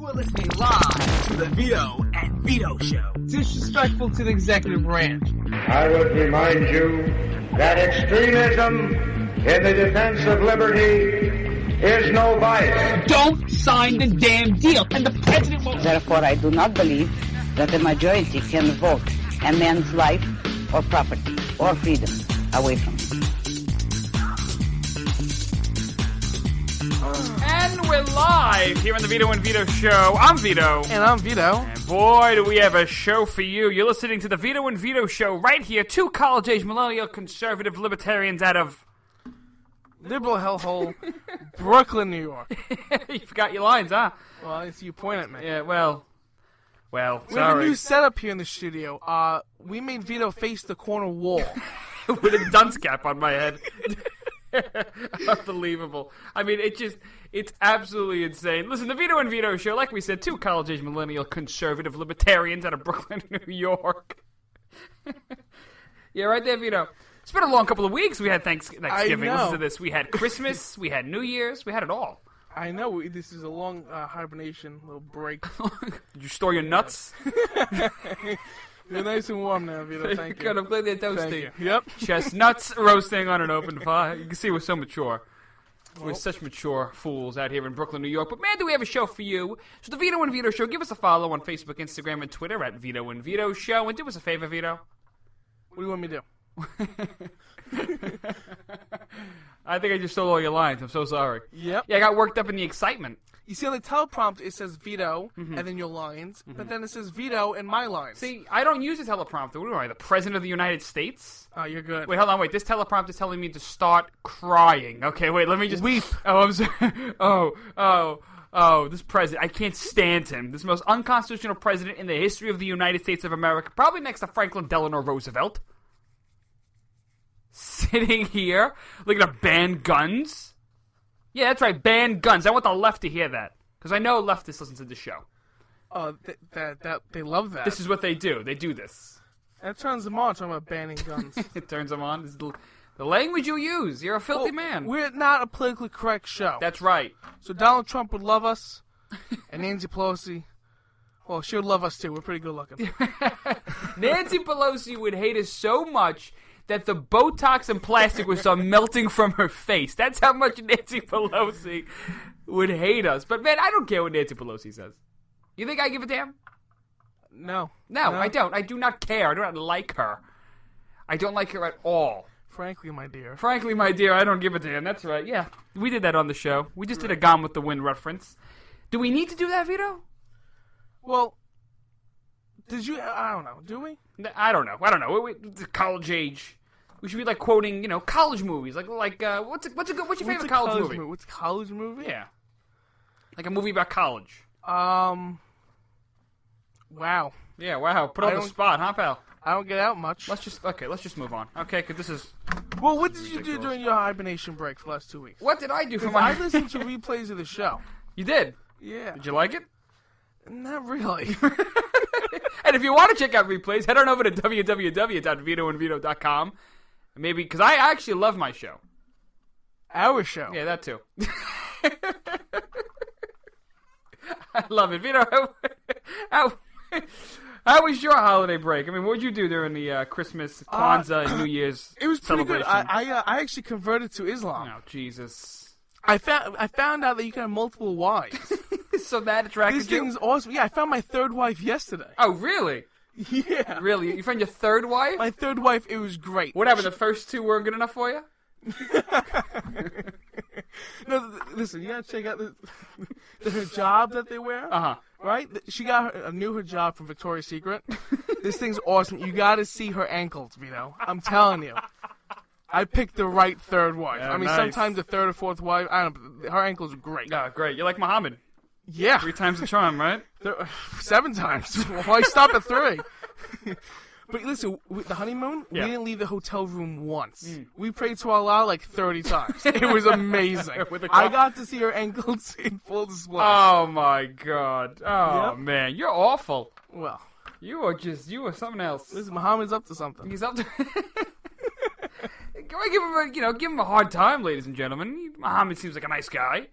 You are listening live to the Vito and Vito Show. Disrespectful to the executive branch. I would remind you that extremism in the defense of liberty is no vice. Don't sign the damn deal, and the president will... Therefore, I do not believe that the majority can vote a man's life or property or freedom away from him. And we're live here on the Vito and Vito Show. I'm Vito. And I'm Vito. And boy, do we have a show for you. You're listening to the Vito and Vito Show right here. Two college-age millennial conservative libertarians out of... Liberal hellhole, Brooklyn, New York. You forgot your lines, huh? Well, it's you point at me. Yeah, well, We have a sorry. new setup here in the studio. We made Vito face the corner wall. With a dunce cap on my head. Unbelievable. I mean, it's absolutely insane. Listen, the Vito and Vito Show, like we said, two college-age millennial conservative libertarians out of Brooklyn, New York. Yeah, right there, Vito. It's been a long couple of weeks. We had Thanksgiving. Listen to this. We had Christmas. We had New Year's. We had it all. I know. This is a long hibernation, little break. Did you store your nuts? You're nice and warm now, Vito. Thank you. Good. I'm glad they're toasty. Thank you. Yep. Chestnuts roasting on an open fire. You can see we're so mature. We're such mature fools out here in Brooklyn, New York. But man, do we have a show for you. So the Vito and Vito Show, give us a follow on Facebook, Instagram, and Twitter at Vito and Vito Show. And do us a favor, Vito. What do you want me to do? I think I just stole all your lines. I'm so sorry. Yep. Yeah, I got worked up in the excitement. You see on the teleprompter it says Vito and then your lines, but then it says Vito and my lines. See, I don't use a teleprompter. What am I, the President of the United States? Oh, you're good. Wait, hold on, wait. This teleprompter is telling me to start crying. Okay, wait, let me just... Weep. Oh, I'm sorry. Oh, this president. I can't stand him. This most unconstitutional president in the history of the United States of America. Probably next to Franklin Delano Roosevelt. Sitting here, looking to ban guns. Yeah, that's right, ban guns. I want the left to hear that. Because I know leftists listen to the show. Oh, they love that. This is what they do. They do this. That turns them on, talking about banning guns. It turns them on. This is the language you use. You're a filthy man. We're not a politically correct show. That's right. So Donald Trump would love us, and Nancy Pelosi, well, she would love us too. We're pretty good looking. Nancy Pelosi would hate us so much that the Botox and plastic would start melting from her face. That's how much Nancy Pelosi would hate us. But man, I don't care what Nancy Pelosi says. You think I give a damn? No, I don't. I do not care. I do not like her. I don't like her at all. Frankly, my dear. Frankly, my dear, I don't give a damn. That's right. Yeah, we did that on the show. We just did a Gone with the Wind reference. Do we need to do that, Vito? Well, did you? I don't know. Do we? I don't know. The college age. We should be like quoting, college movies. Like what's your favorite college movie? What's a college movie? Yeah, like a movie about college. Wow. Yeah, wow. Put on the spot, huh, pal? I don't get out much. Let's just move on. Okay, because this is... Well, what did you do during your hibernation break for the last 2 weeks? What did I do for my... I listened to replays of the show. You did? Yeah. Did you like it? Not really. And if you want to check out replays, head on over to www.vitoandvito.com. Maybe, because I actually love my show. Our show? Yeah, that too. I love it. Vito, how was your holiday break? I mean, what did you do during the Christmas, Kwanzaa, and New Year's It was pretty good. celebration? I actually converted to Islam. Oh, Jesus. I found out that you can have multiple wives. So that attracted This you? thing's awesome. Yeah, I found my third wife yesterday. Oh, really? Yeah. Really? You found your third wife? My third wife, it was great. What happened? The first two weren't good enough for you? No, listen, you gotta check out the hijab that they wear. Uh-huh. Right? She got a new hijab from Victoria's Secret. This thing's awesome. You gotta see her ankles, Vito. I'm telling you. I picked the right third wife. Yeah, I mean, nice. Sometimes the third or fourth wife, I don't know, her ankles are great. Oh, great. You're like Muhammad. Yeah. 3 times the charm, right? 7 times. Why stop at 3? But listen, with the honeymoon, Yeah. we didn't leave the hotel room once. We prayed to Allah like 30 times. It was amazing. I got to see her ankles in full display. Oh, my God. Oh, Yep. man. You're awful. Well, You are something else. listen, Muhammad's up to something. He's up to... Can I give him a hard time, ladies and gentlemen? Muhammad seems like a nice guy.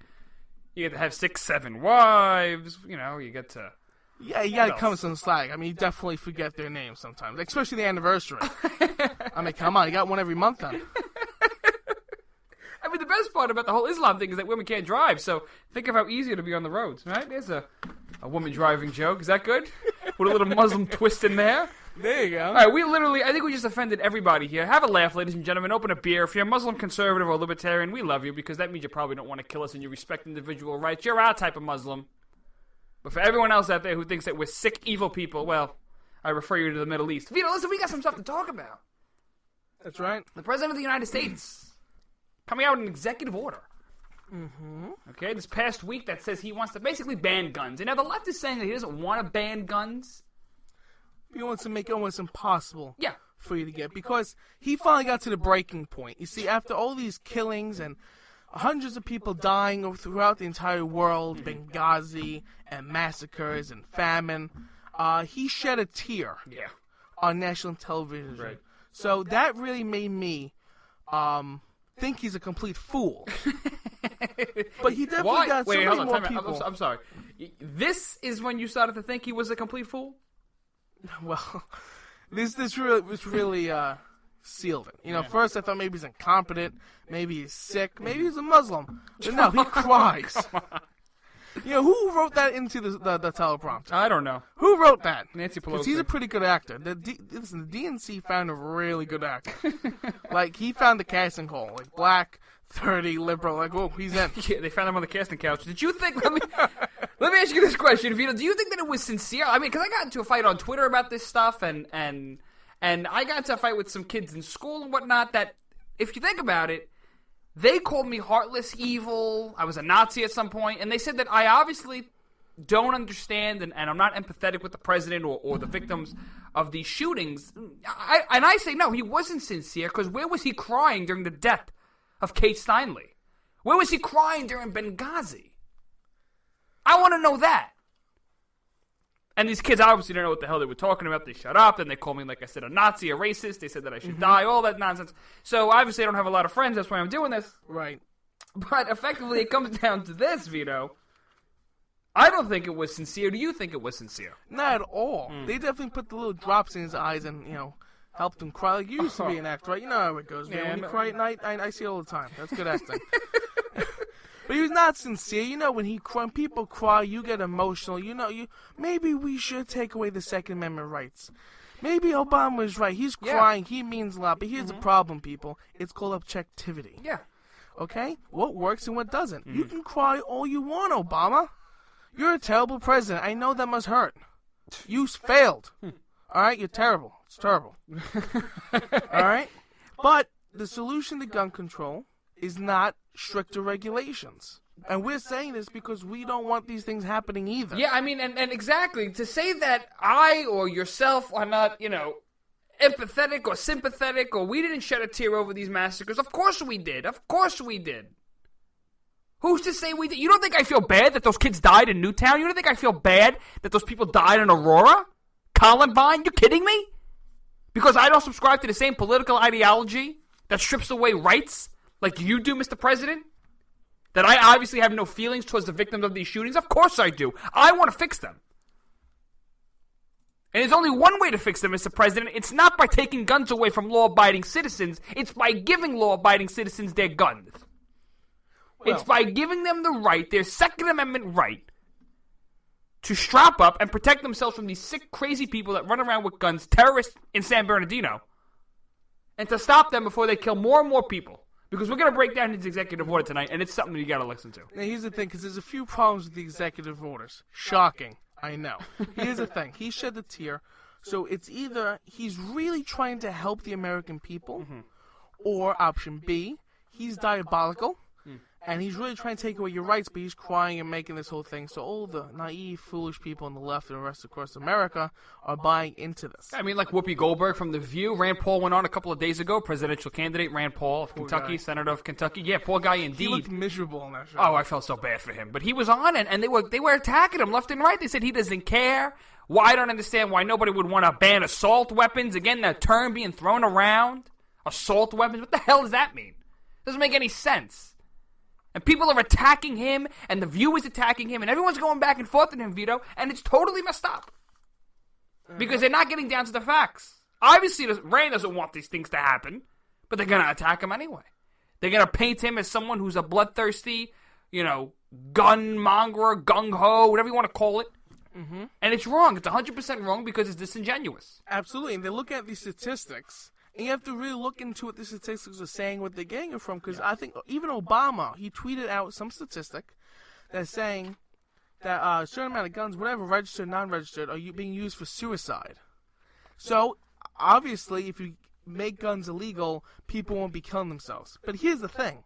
You get to have 6, 7 wives. You know, you get to... Yeah, you gotta come with some slack. I mean, you definitely forget their names sometimes, especially the anniversary. I mean, come on, you got one every month then. I mean, the best part about the whole Islam thing is that women can't drive, so think of how easy it'll be on the roads, right? There's a woman driving joke. Is that good? With a little Muslim twist in there. There you go. All right, I think we just offended everybody here. Have a laugh, ladies and gentlemen. Open a beer. If you're a Muslim, conservative, or libertarian, we love you, because that means you probably don't want to kill us and you respect individual rights. You're our type of Muslim. But for everyone else out there who thinks that we're sick, evil people, well, I refer you to the Middle East. Vito, listen, we got some stuff to talk about. That's right. The President of the United States coming out with an executive order. Mm-hmm. Okay, this past week that says he wants to basically ban guns. And now the left is saying that he doesn't want to ban guns. He wants to make it almost impossible Yeah. for you to get, because he finally got to the breaking point. You see, after all these killings and hundreds of people dying throughout the entire world, Benghazi, and massacres and famine, he shed a tear on national television. Right. So that really made me think he's a complete fool. But he definitely got so many more people. I'm sorry. This is when you started to think he was a complete fool? Well, this really sealed it. You know, first I thought maybe he's incompetent, maybe he's sick, maybe he's a Muslim. But no, he cries. You know, who wrote that into the teleprompter? I don't know. Who wrote that? Nancy Pelosi. Because he's a pretty good actor. Listen, the DNC found a really good actor. Like, he found the casting call. Like, black, 30, liberal. Like, whoa, he's in. Yeah, they found him on the casting couch. Did you think... Let me ask you this question, Vito. Do you think that it was sincere? I mean, because I got into a fight on Twitter about this stuff, and I got into a fight with some kids in school and whatnot, that, if you think about it, they called me heartless, evil, I was a Nazi at some point, and they said that I obviously don't understand and I'm not empathetic with the president or the victims of these shootings. I say, no, he wasn't sincere, because where was he crying during the death of Kate Steinle? Where was he crying during Benghazi? I want to know that. And these kids obviously don't know what the hell they were talking about. They shut up, and they called me, like I said, a Nazi, a racist. They said that I should die, all that nonsense. So obviously I don't have a lot of friends. That's why I'm doing this. Right. But effectively it comes down to this, Vito. I don't think it was sincere. Do you think it was sincere? Not at all. They definitely put the little drops in his eyes and, you know, helped him cry. Like, you used to be an actor, right? You know how it goes, man. Yeah, When you cry at night, I see it all the time. That's good acting. But he was not sincere. You know, when people cry, you get emotional. You know, maybe we should take away the Second Amendment rights. Maybe Obama was right. He's crying. He means a lot. But here's the problem, people. It's called objectivity. Yeah. Okay? What works and what doesn't. You can cry all you want, Obama. You're a terrible president. I know that must hurt. You failed. All right? You're terrible. It's terrible. All right? But the solution to gun control is not stricter regulations. And we're saying this because we don't want these things happening either. Yeah, I mean, and exactly, to say that I or yourself are not, you know, empathetic or sympathetic, or we didn't shed a tear over these massacres, of course we did. Of course we did. Who's to say we did? You don't think I feel bad that those kids died in Newtown? You don't think I feel bad that those people died in Aurora? Columbine? You kidding me? Because I don't subscribe to the same political ideology that strips away rights like you do, Mr. President? That I obviously have no feelings towards the victims of these shootings? Of course I do. I want to fix them. And there's only one way to fix them, Mr. President. It's not by taking guns away from law-abiding citizens. It's by giving law-abiding citizens their guns. Well, it's by giving them the right, their Second Amendment right, to strap up and protect themselves from these sick, crazy people that run around with guns, terrorists in San Bernardino, and to stop them before they kill more and more people. Because we're going to break down his executive order tonight, and it's something you got to listen to. Now, here's the thing, because there's a few problems with the executive orders. Shocking, I know. Here's the thing. He shed the tear, so it's either he's really trying to help the American people, or option B, he's diabolical, and he's really trying to take away your rights, but he's crying and making this whole thing. So all the naive, foolish people on the left and the rest across America are buying into this. I mean, like Whoopi Goldberg from The View. Rand Paul went on a couple of days ago. Presidential candidate Rand Paul of Kentucky, senator of Kentucky. Yeah, poor guy indeed. He looked miserable on that show. Oh, I felt so bad for him. But he was on, and they were attacking him left and right. They said he doesn't care. Well, I don't understand why nobody would want to ban assault weapons. Again, that term being thrown around. Assault weapons. What the hell does that mean? Doesn't make any sense. And people are attacking him, and the View is attacking him, and everyone's going back and forth at him, Vito, and it's totally messed up. Because they're not getting down to the facts. Obviously, Rand doesn't want these things to happen, but they're going to attack him anyway. They're going to paint him as someone who's a bloodthirsty, gun mongerer, gung-ho, whatever you want to call it. Mm-hmm. And it's wrong. It's 100% wrong because it's disingenuous. Absolutely. And they look at these statistics, and you have to really look into what the statistics are saying, what they're getting it from, because I think even Obama, he tweeted out some statistic that's saying that a certain amount of guns, whatever, registered, non-registered, are being used for suicide. So, obviously, if you make guns illegal, people won't be killing themselves. But here's the thing.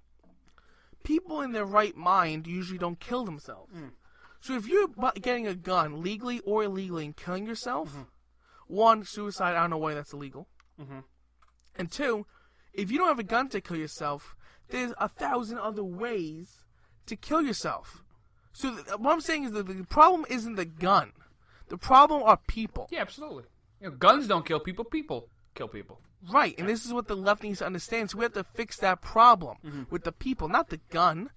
People in their right mind usually don't kill themselves. So if you're getting a gun legally or illegally and killing yourself, one, suicide, I don't know why that's illegal. And two, if you don't have a gun to kill yourself, there's 1,000 other ways to kill yourself. So what I'm saying is that the problem isn't the gun. The problem are people. Yeah, absolutely. Guns don't kill people. People kill people. Right, and this is what the left needs to understand. So we have to fix that problem with the people, not the gun.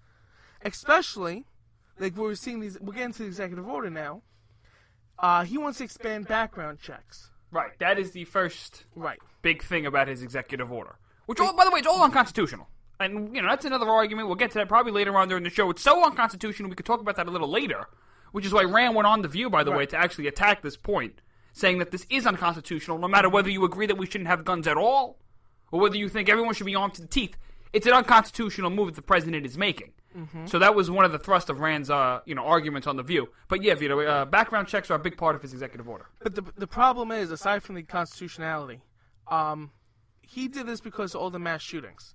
Especially, like we're seeing these. We're getting to the executive order now. He wants to expand background checks. Right, that is the first big thing about his executive order. Which, by the way, it's all unconstitutional. And, that's another argument. We'll get to that probably later on during the show. It's so unconstitutional, we could talk about that a little later. Which is why Rand went on The View, by the way, to actually attack this point. Saying that this is unconstitutional, no matter whether you agree that we shouldn't have guns at all, or whether you think everyone should be armed to the teeth. It's an unconstitutional move that the president is making. So that was one of the thrust of Rand's, arguments on The View. But yeah, Vito, background checks are a big part of his executive order. But the problem is, aside from the constitutionality, he did this because of all the mass shootings.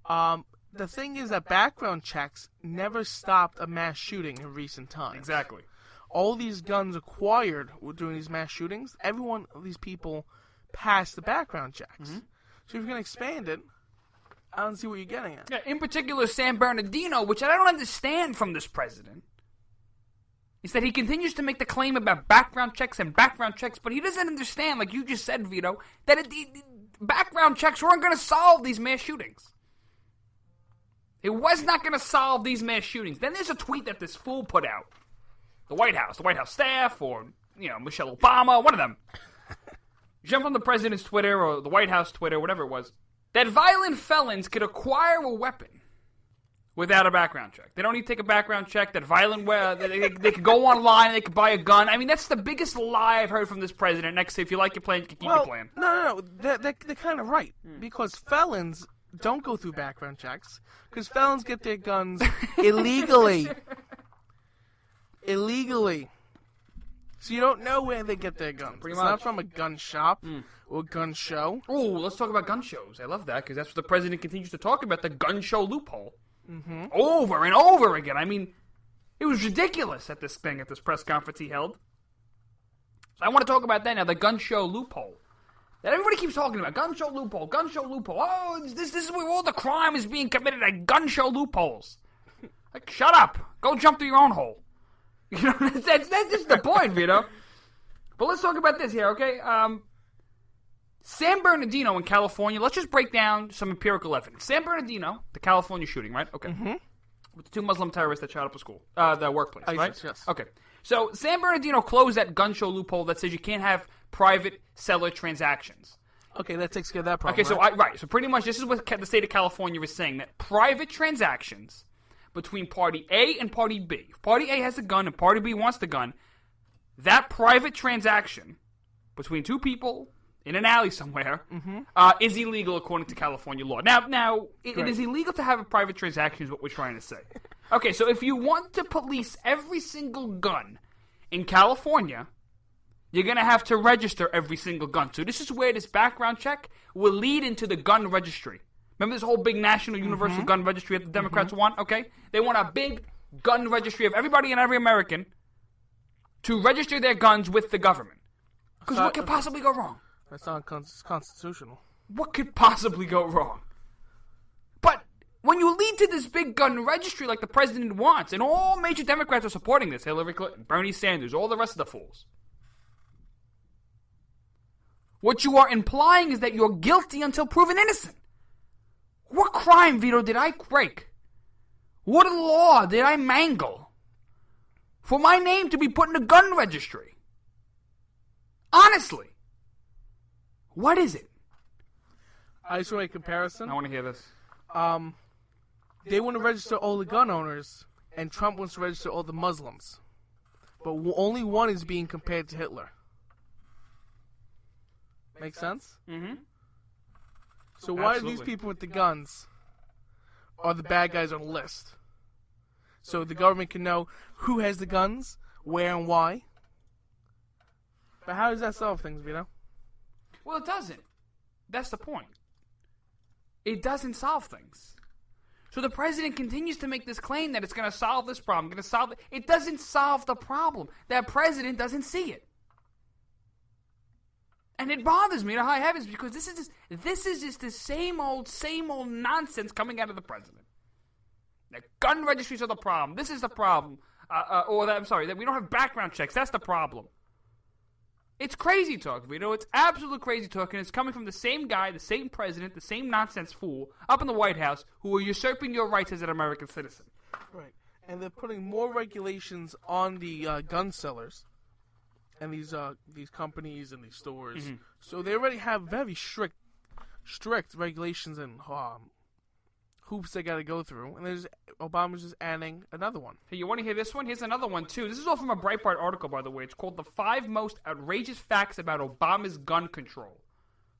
The thing is that background checks never stopped a mass shooting in recent times. Exactly. All these guns acquired during these mass shootings, everyone of these people passed the background checks. So if you're going to expand it, I don't see what you're getting at. Yeah, in particular, San Bernardino, which I don't understand from this president, is that he continues to make the claim about background checks, but he doesn't understand, like you just said, Vito, that background checks weren't going to solve these mass shootings. It was not going to solve these mass shootings. Then there's a tweet that this fool put out. The White House staff, or, Michelle Obama, one of them. Jumped on the president's Twitter, or the White House Twitter, whatever it was, that violent felons could acquire a weapon without a background check. They don't need to take a background check, that they could go online, and they could buy a gun. I mean, that's the biggest lie I've heard from this president. Next to, if you like your plan, you can keep your plan. No, they're kind of right. Because felons don't go through background checks, because felons get their guns illegally. So you don't know where they get their guns. It's not from a gun shop or a gun show. Oh, let's talk about gun shows. I love that, because that's what the president continues to talk about, the gun show loophole. Over and over again. I mean, it was ridiculous at this press conference he held. So I want to talk about that now, the gun show loophole. That everybody keeps talking about. Gun show loophole. Oh, this is where all the crime is being committed at gun show loopholes. Like, shut up. Go jump through your own hole. That's just the point, Vito. But let's talk about this here, okay? San Bernardino in California, let's just break down some empirical evidence. San Bernardino, the California shooting, right? Okay. With the two Muslim terrorists that shot up a school, the workplace, right? Yes. Okay. So San Bernardino closed that gun show loophole that says you can't have private seller transactions. Okay, that takes care of that problem. Okay, right? So pretty much this is what the state of California is saying, that private transactions between Party A and Party B. If Party A has a gun and Party B wants the gun, that private transaction between two people in an alley somewhere is illegal according to California law. Now it is illegal to have a private transaction is what we're trying to say. Okay, so if you want to police every single gun in California, you're going to have to register every single gun. So this is where this background check will lead into the gun registry. Remember this whole big national universal gun registry that the Democrats want? Okay? They want a big gun registry of everybody and every American to register their guns with the government. Because what could possibly go wrong? That's not constitutional. What could possibly go wrong? But when you lead to this big gun registry like the president wants, and all major Democrats are supporting this, Hillary Clinton, Bernie Sanders, all the rest of the fools, what you are implying is that you're guilty until proven innocent. What crime, Vito, did I break What law did I mangle for my name to be put in a gun registry? Honestly. What is it? I just want a comparison. I want to hear this. They want to register all the gun owners, and Trump wants to register all the Muslims. But only one is being compared to Hitler. Make sense? Mm-hmm. So why Absolutely. are these people with the guns are the bad guys on the list? So the government can know who has the guns, where and why. But how does that solve things, Vito? Well, it doesn't. That's the point. It doesn't solve things. So the president continues to make this claim that it's going to solve this problem, going to solve it. It doesn't solve the problem. That president doesn't see it. And it bothers me to high heavens because this is just the same old nonsense coming out of the president. That gun registries are the problem. This is the problem. That we don't have background checks. That's the problem. It's crazy talk, Vito. It's absolute crazy talk, and it's coming from the same guy, the same president, the same nonsense fool up in the White House who are usurping your rights as an American citizen. Right. And they're putting more regulations on the gun sellers and these companies and these stores. Mm-hmm. So they already have very strict regulations and hoops they got to go through. And Obama's just adding another one. Hey, you want to hear this one? Here's another one, too. This is all from a Breitbart article, by the way. It's called The 5 Most Outrageous Facts About Obama's Gun Control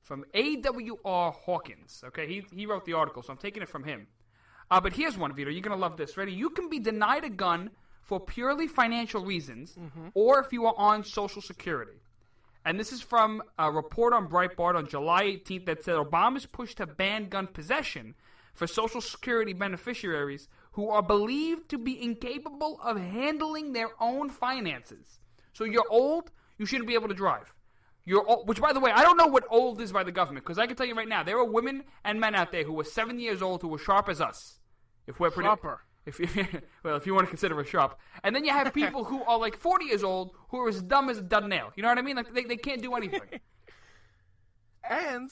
from A.W.R. Hawkins. Okay, he wrote the article, so I'm taking it from him. But here's one, Vito. You're going to love this. Ready? You can be denied a gun for purely financial reasons or if you are on Social Security. And this is from a report on Breitbart on July 18th that said Obama's push to ban gun possession for Social Security beneficiaries who are believed to be incapable of handling their own finances. So you're old, you shouldn't be able to drive. You're old, which, by the way, I don't know what old is by the government, because I can tell you right now, there are women and men out there who are 7 years old who are sharp as us. If we're pretty, Sharper. if you want to consider us sharp. And then you have people who are like 40 years old who are as dumb as a dud nail. You know what I mean? Like they can't do anything. And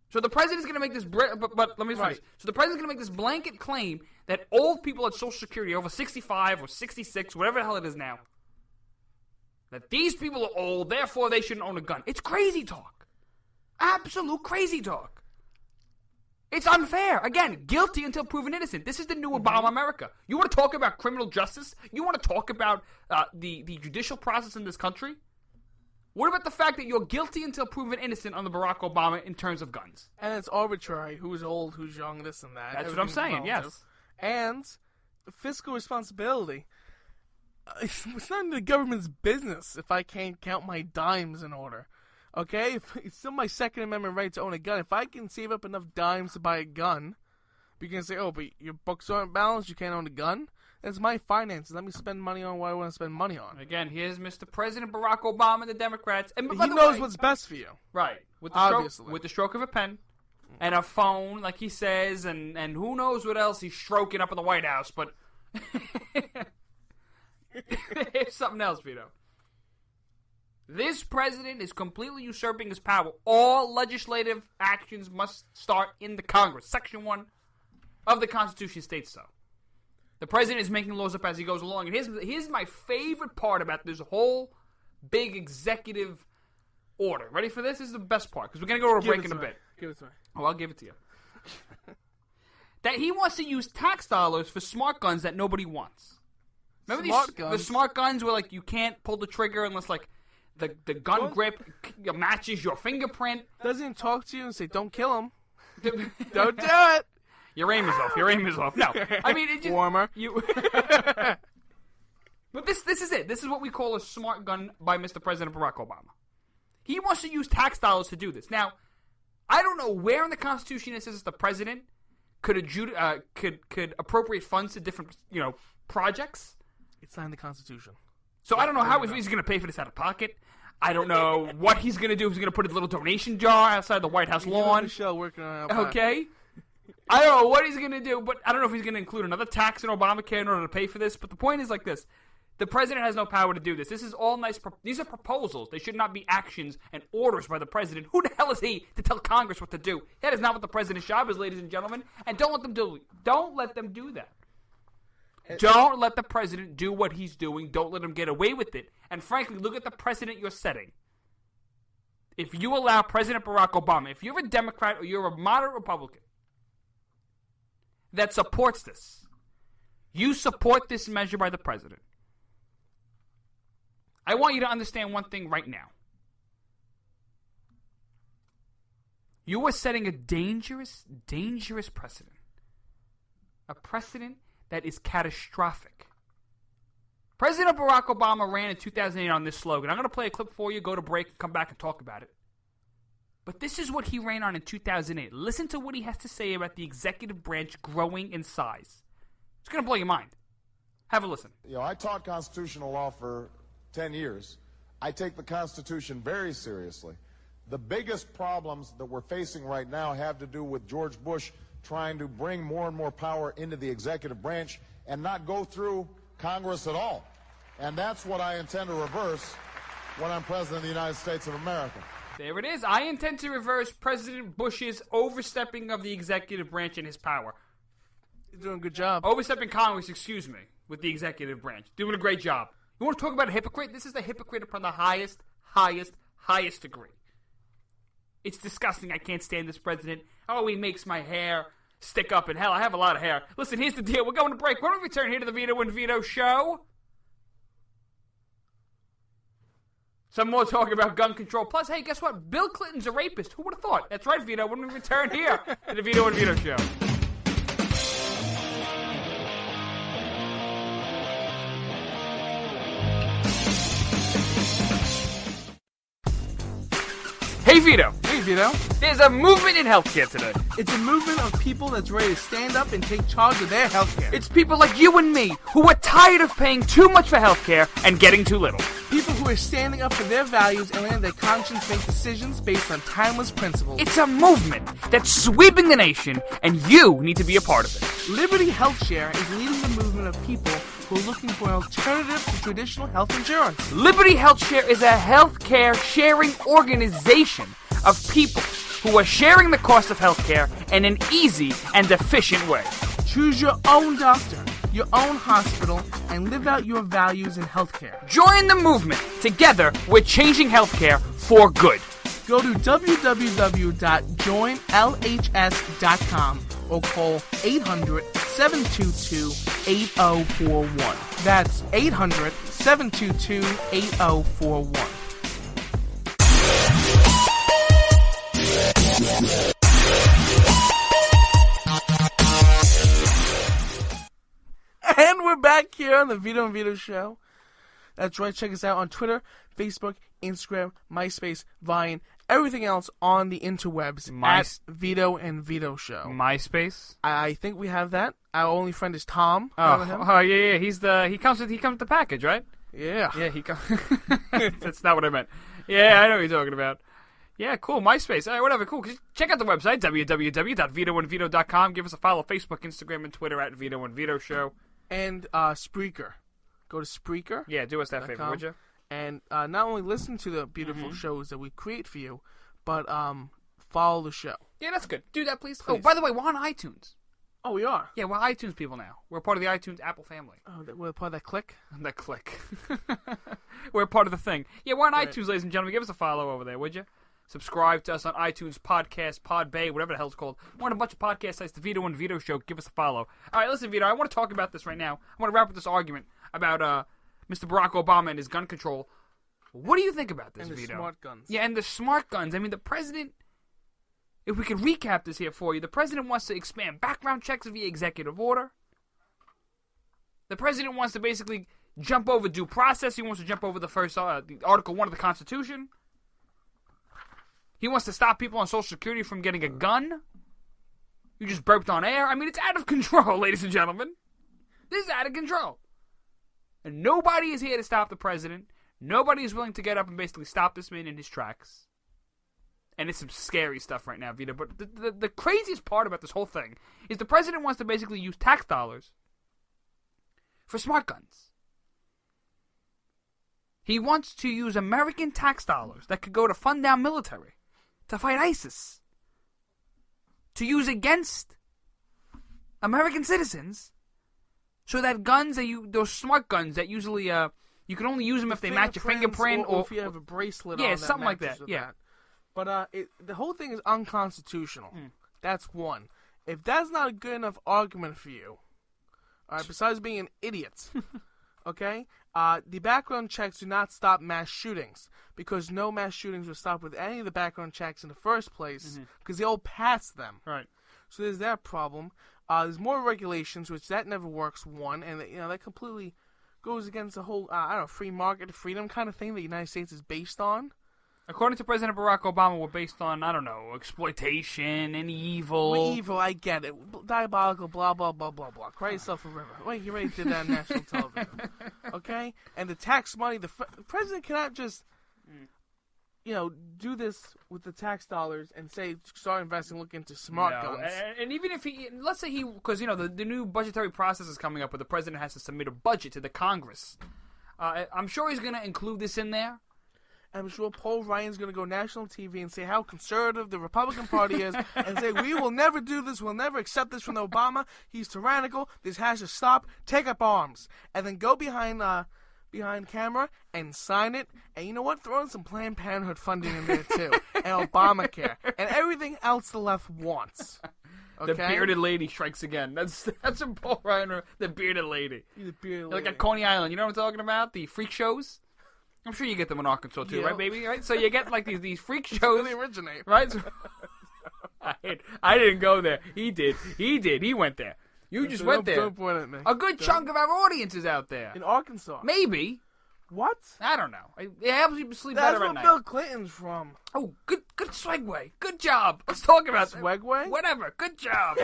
So the president's going to make this, but let me finish. Right. So the president's going to make this blanket claim that old people at Social Security, over 65 or 66, whatever the hell it is now, that these people are old, therefore they shouldn't own a gun. It's crazy talk. Absolute crazy talk. It's unfair. Again, guilty until proven innocent. This is the new Obama America. You want to talk about criminal justice? You want to talk about the judicial process in this country? What about the fact that you're guilty until proven innocent under Barack Obama in terms of guns? And it's arbitrary who's old, who's young, this and that. That's what I'm saying, yes. And fiscal responsibility. It's not in the government's business if I can't count my dimes in order. Okay? It's still my Second Amendment right to own a gun. If I can save up enough dimes to buy a gun, you can say, oh, but your books aren't balanced, you can't own a gun? That's my finances. Let me spend money on what I want to spend money on. Again, here's Mr. President Barack Obama and the Democrats. And He knows what's best for you. Right. Obviously. With the stroke of a pen and a phone, like he says, and who knows what else he's stroking up in the White House, but here's something else, Vito. This president is completely usurping his power. All legislative actions must start in the Congress. Section 1 of the Constitution states so. The president is making laws up as he goes along. And here's my favorite part about this whole big executive order. Ready for this? This is the best part, because we're going to go to a break in a bit. Give it to me. Oh, I'll give it to you. That he wants to use tax dollars for smart guns that nobody wants. Remember the smart guns where, like, you can't pull the trigger unless, like, the gun grip matches your fingerprint? Doesn't he talk to you and say, don't kill him? Don't do it! Your aim is off. Your aim is off. No, I mean, it just, warmer. But this is it. This is what we call a smart gun by Mr. President Barack Obama. He wants to use tax dollars to do this. Now, I don't know where in the Constitution it says the president could appropriate funds to different projects. It's not in the Constitution. So I don't know how if he's going to pay for this out of pocket. I don't know what he's going to do. He's going to put a little donation jar outside the White House lawn. Michelle working on Okay. I don't know what he's going to do, but I don't know if he's going to include another tax in Obamacare in order to pay for this. But the point is like this. The president has no power to do this. This is all nice. These are proposals. They should not be actions and orders by the president. Who the hell is he to tell Congress what to do? That is not what the president's job is, ladies and gentlemen. And don't let them do that. Don't let the president do what he's doing. Don't let him get away with it. And frankly, look at the precedent you're setting. If you allow President Barack Obama, if you're a Democrat or you're a moderate Republican that supports this, you support this measure by the president. I want you to understand one thing right now. You are setting a dangerous, dangerous precedent. A precedent that is catastrophic. President Barack Obama ran in 2008 on this slogan. I'm going to play a clip for you, go to break, and come back and talk about it. But this is what he ran on in 2008. Listen to what he has to say about the executive branch growing in size. It's going to blow your mind. Have a listen. I taught constitutional law for 10 years. I take the Constitution very seriously. The biggest problems that we're facing right now have to do with George Bush trying to bring more and more power into the executive branch and not go through Congress at all. And that's what I intend to reverse when I'm President of the United States of America. There it is. I intend to reverse President Bush's overstepping of the executive branch and his power. You're doing a good job. Overstepping Congress, with the executive branch. Doing a great job. You want to talk about a hypocrite? This is the hypocrite upon the highest degree. It's disgusting. I can't stand this president. Oh, he makes my hair stick up. And hell, I have a lot of hair. Listen, here's the deal. We're going to break. When we return here to the Vito and Vito show, some more talk about gun control. Plus, hey, guess what? Bill Clinton's a rapist. Who would have thought? That's right, Vito. When we return here to the Vito and Vito show. Hey, Vito. Hey, Vito. There's a movement in healthcare today. It's a movement of people that's ready to stand up and take charge of their healthcare. It's people like you and me who are tired of paying too much for healthcare and getting too little. People who are standing up for their values and letting their conscience make decisions based on timeless principles. It's a movement that's sweeping the nation, and you need to be a part of it. Liberty HealthShare is leading the movement of people who are looking for an alternative to traditional health insurance. Liberty HealthShare is a healthcare sharing organization of people who are sharing the cost of healthcare in an easy and efficient way. Choose your own doctor, your own hospital, and live out your values in healthcare. Join the movement. Together, we're changing healthcare for good. Go to www.joinlhs.com or call 800-722-8041. That's 800-722-8041. And we're back here on the Vito and Vito show. That's right. Check us out on Twitter, Facebook, Instagram, MySpace, Vine, everything else on the interwebs at Vito and Vito show. MySpace? I think we have that. Our only friend is Tom. Oh, yeah. He comes with the package, right? Yeah. Yeah, he comes. That's not what I meant. Yeah, I know what you're talking about. Yeah, cool. MySpace. All right, whatever. Cool. Check out the website, www.vitoandvito.com. Give us a follow, Facebook, Instagram, and Twitter at Vito and Vito Show. And Spreaker. Go to Spreaker. Yeah, do us that favor, would you? And not only listen to the beautiful shows that we create for you, but follow the show. Yeah, that's good. Do that, please. Oh, by the way, we're on iTunes. Oh, we are? Yeah, we're iTunes people now. We're part of the iTunes Apple family. Oh, we're part of that clique? That clique. We're part of the thing. Yeah, we're on iTunes, ladies and gentlemen. Give us a follow over there, would you? Subscribe to us on iTunes, Podcast, Podbay, whatever the hell it's called. We're on a bunch of podcast sites, The Vito and Vito Show. Give us a follow. All right, listen, Vito, I want to talk about this right now. I want to wrap up this argument about Mr. Barack Obama and his gun control. What do you think about this, Vito? And the smart guns. Yeah, and the smart guns. I mean, the president, if we could recap this here for you, the president wants to expand background checks via executive order. The president wants to basically jump over due process. He wants to jump over the first the Article 1 of the Constitution. He wants to stop people on Social Security from getting a gun. You just burped on air. I mean, it's out of control, ladies and gentlemen. This is out of control. And nobody is here to stop the president. Nobody is willing to get up and basically stop this man in his tracks. And it's some scary stuff right now, Vito. But the craziest part about this whole thing is the president wants to basically use tax dollars for smart guns. He wants to use American tax dollars that could go to fund our military, to fight ISIS, to use against American citizens so that guns those smart guns that usually you can only use them if they match your fingerprint or if you have a bracelet on. Yeah, something like that. With Yeah. But the whole thing is unconstitutional. That's one. If that's not a good enough argument for you, all right, besides being an idiot, okay, the background checks do not stop mass shootings because no mass shootings were stopped with any of the background checks in the first place because they all passed them. Right. So there's that problem. There's more regulations, which that never works. One, and that completely goes against the whole free market, freedom kind of thing that the United States is based on. According to President Barack Obama, we're based on, exploitation and evil. We're evil, I get it. Diabolical, blah, blah, blah, blah, blah. Cry yourself a river. Wait, you already did that on national television. Okay? And the tax money, the president cannot just, do this with the tax dollars and say, start investing, look into smart guns. And even if let's say because, the new budgetary process is coming up where the president has to submit a budget to the Congress. I'm sure he's going to include this in there. I'm sure Paul Ryan's going to go national TV and say how conservative the Republican Party is and say, we will never do this, we'll never accept this from Obama, he's tyrannical, this has to stop, take up arms. And then go behind camera and sign it, and you know what? Throw in some Planned Parenthood funding in there too, and Obamacare, and everything else the left wants. Okay? The bearded lady strikes again. That's a Paul Ryan, the bearded lady. The bearded like lady. at Coney Island, you know what I'm talking about? The freak shows? I'm sure you get them in Arkansas too, right, baby? Right? So you get like these freak shows. Where they originate. Right? So, I didn't go there. He did. He went there. You just went there. Don't point at me. A good chunk of our audience is out there. In Arkansas. Maybe. What? I don't know. It helps you sleep That's better at where night. Bill Clinton's from. Oh, good segue. Good job. Let's talk about that. Swagway? Whatever. Good job.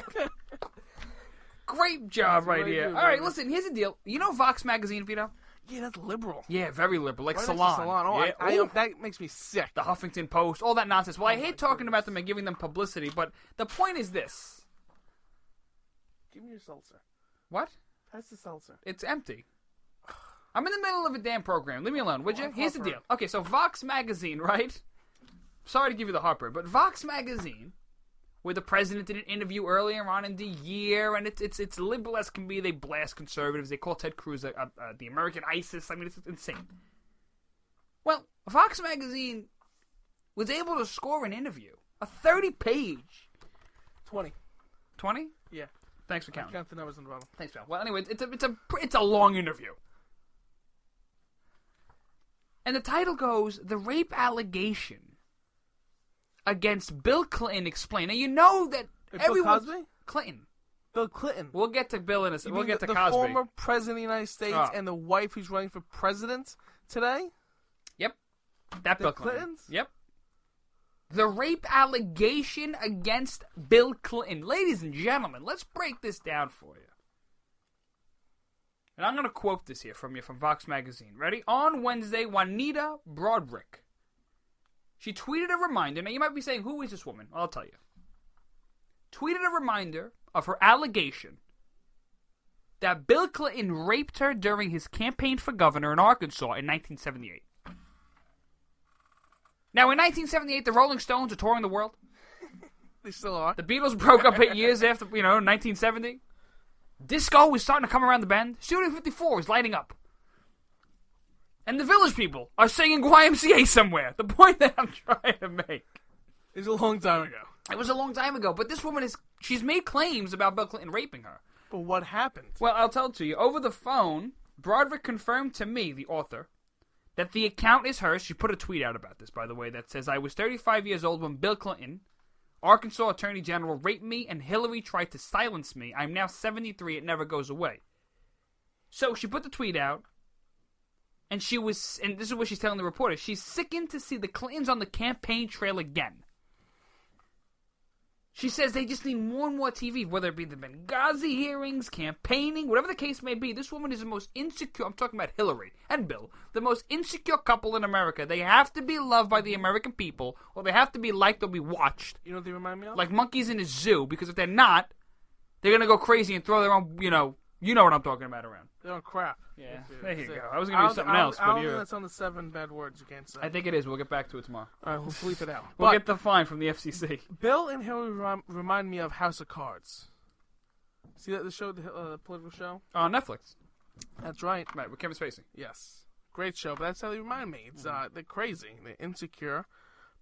Great job right here. All right, listen, here's the deal. You know Vox magazine, Vito? Yeah, that's liberal. Yeah, very liberal. Like Right Salon. Salon. Oh, Yeah. that makes me sick. The Huffington Post, all that nonsense. Well, I hate talking about them and giving them publicity, but the point is this. Give me your seltzer. What? Pass the seltzer. It's empty. I'm in the middle of a damn program. Leave me alone, would you? Here's the deal. Okay, so Vox magazine, right? Sorry to give you the heartburn, but Vox magazine, where the president did an interview earlier on in the year, and it's liberal as can be. They blast conservatives. They call Ted Cruz the American ISIS. I mean, it's insane. Well, Vox magazine was able to score an interview, a 30-page. 20. 20? Yeah. Thanks for counting. I count the numbers on the bottom. Thanks, pal. Well, anyway, it's a long interview. And the title goes, "The Rape Allegation Against Bill Clinton Explained." Now, you know that everyone... Bill Cosby? Clinton. Bill Clinton. We'll get to Bill in a second. We'll get to the Cosby. former president of the United States and the wife who's running for president today? Yep. That Bill Clinton. Clintons? Yep. The rape allegation against Bill Clinton. Ladies and gentlemen, let's break this down for you. And I'm going to quote this here from Vox Magazine. Ready? On Wednesday, Juanita Broadrick. She tweeted a reminder. Now, you might be saying, who is this woman? Well, I'll tell you. Tweeted a reminder of her allegation that Bill Clinton raped her during his campaign for governor in Arkansas in 1978. Now, in 1978, the Rolling Stones are touring the world. They still are. The Beatles broke up 8 years after, 1970. Disco was starting to come around the bend. Studio 54 is lighting up. And the Village People are singing YMCA somewhere. The point that I'm trying to make. It was a long time ago. It was a long time ago. But this woman she's made claims about Bill Clinton raping her. But what happened? Well, I'll tell it to you. Over the phone, Broderick confirmed to me, the author, that the account is hers. She put a tweet out about this, by the way, that says, "I was 35 years old when Bill Clinton, Arkansas Attorney General, raped me and Hillary tried to silence me. I'm now 73. It never goes away." So she put the tweet out, and and this is what she's telling the reporter, she's sickened to see the Clintons on the campaign trail again. She says they just need more and more TV, whether it be the Benghazi hearings, campaigning, whatever the case may be. This woman is the most insecure, I'm talking about Hillary and Bill, the most insecure couple in America. They have to be loved by the American people, or they have to be liked or be watched. You know what they remind me of? Like monkeys in a zoo, because if they're not, they're going to go crazy and throw their own, you know what I'm talking about around. They're on crap. Yeah, there you go. I was going to do something else, I but don't think that's on the 7 bad words you can't say. I think it is. We'll get back to it tomorrow. All right, we'll bleep it out. We'll get the fine from the FCC. Bill and Hillary remind me of House of Cards. See that the show, the political show? On Netflix. That's right. Right, with Kevin Spacey. Yes. Great show, but that's how they remind me. It's they're crazy, they're insecure.